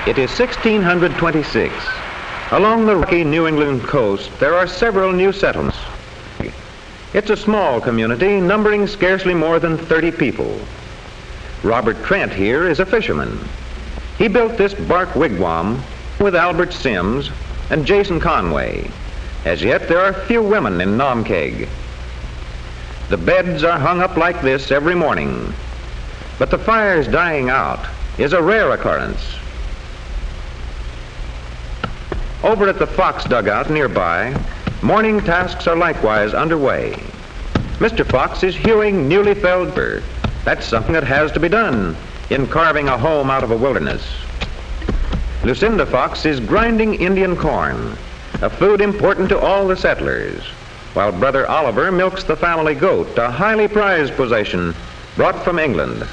It is 1626. Along the rocky New England coast, there are several new settlements. It's a small community numbering scarcely more than 30 people. Robert Trent here is a fisherman. He built this bark wigwam with Albert Sims and Jason Conway. As yet, there are few women in Nomkeg. The beds are hung up like this every morning, but the fire's dying out is a rare occurrence. Over at the Fox dugout nearby, morning tasks are likewise underway. Mr. Fox is hewing newly felled fir. That's something that has to be done in carving a home out of a wilderness. Lucinda Fox is grinding Indian corn, a food important to all the settlers, while Brother Oliver milks the family goat, a highly prized possession brought from England.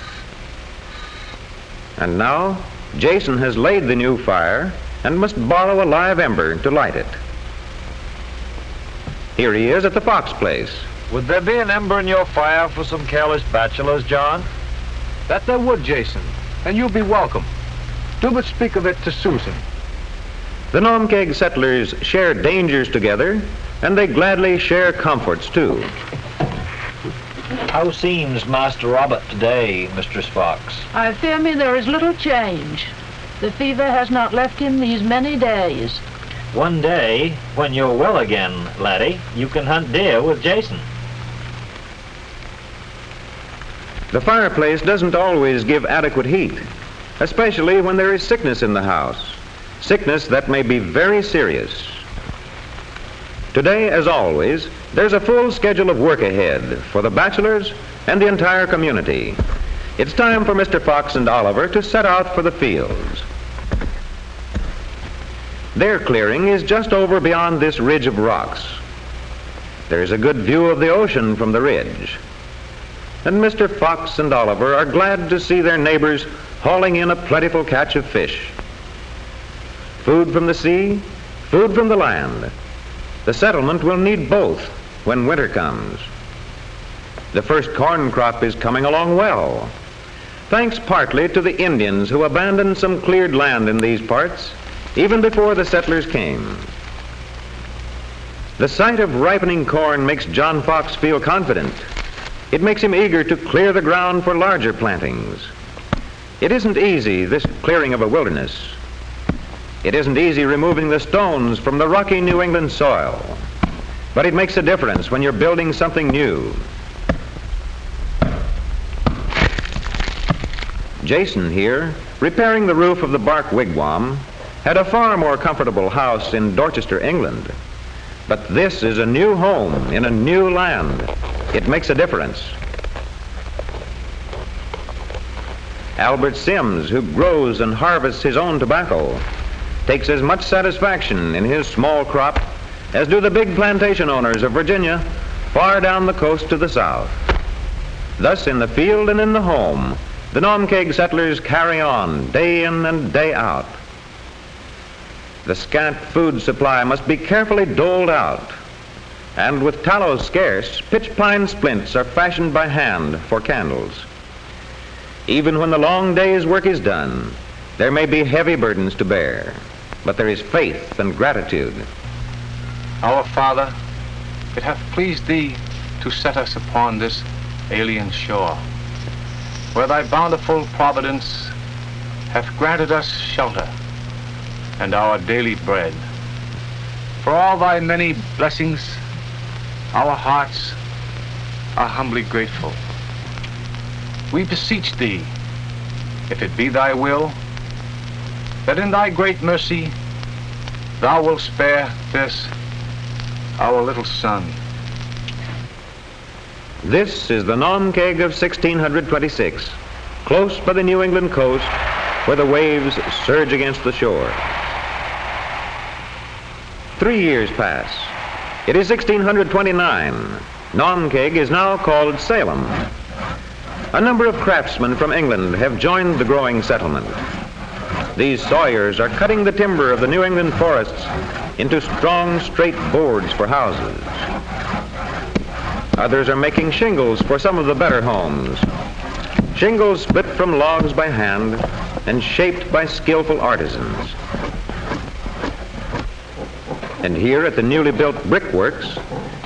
And now, Jason has laid the new fire and must borrow a live ember to light it. Here he is at the Fox place. Would there be an ember in your fire for some careless bachelors, John? That there would, Jason, and you'll be welcome. Do but speak of it to Susan. The Nomkeg settlers share dangers together, and they gladly share comforts too. How seems Master Robert today, Mistress Fox? I fear me there is little change. The fever has not left him these many days. One day, when you're well again, laddie, you can hunt deer with Jason. The fireplace doesn't always give adequate heat, especially when there is sickness in the house, sickness that may be very serious. Today, as always, there's a full schedule of work ahead for the bachelors and the entire community. It's time for Mr. Fox and Oliver to set out for the fields. Their clearing is just over beyond this ridge of rocks. There's a good view of the ocean from the ridge. And Mr. Fox and Oliver are glad to see their neighbors hauling in a plentiful catch of fish. Food from the sea, food from the land. The settlement will need both when winter comes. The first corn crop is coming along well, thanks partly to the Indians who abandoned some cleared land in these parts even before the settlers came. The sight of ripening corn makes John Fox feel confident. It makes him eager to clear the ground for larger plantings. It isn't easy, this clearing of a wilderness. It isn't easy removing the stones from the rocky New England soil, but it makes a difference when you're building something new. Jason here, repairing the roof of the bark wigwam, had a far more comfortable house in Dorchester, England. But this is a new home in a new land. It makes a difference. Albert Sims, who grows and harvests his own tobacco, takes as much satisfaction in his small crop as do the big plantation owners of Virginia far down the coast to the south. Thus, in the field and in the home, the Nomkeg settlers carry on day in and day out. The scant food supply must be carefully doled out, and with tallow scarce, pitch pine splints are fashioned by hand for candles. Even when the long day's work is done, there may be heavy burdens to bear, but there is faith and gratitude. Our Father, it hath pleased thee to set us upon this alien shore, where thy bountiful providence hath granted us shelter and our daily bread. For all thy many blessings, our hearts are humbly grateful. We beseech thee, if it be thy will, that in thy great mercy thou wilt spare this, our little son. This is the Nomkeg of 1626, close by the New England coast, where the waves surge against the shore. 3 years pass. It is 1629. Nomkeg is now called Salem. A number of craftsmen from England have joined the growing settlement. These sawyers are cutting the timber of the New England forests into strong, straight boards for houses. Others are making shingles for some of the better homes. Shingles split from logs by hand and shaped by skillful artisans. And here at the newly built brickworks,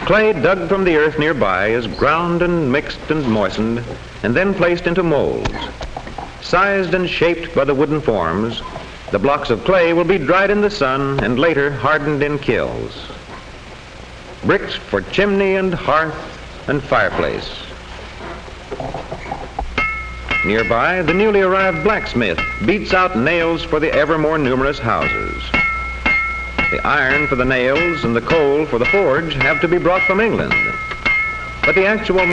clay dug from the earth nearby is ground and mixed and moistened and then placed into molds. Sized and shaped by the wooden forms, the blocks of clay will be dried in the sun and later hardened in kilns. Bricks for chimney and hearth and fireplace. Nearby, the newly arrived blacksmith beats out nails for the ever more numerous houses. The iron for the nails and the coal for the forge have to be brought from England. But the actual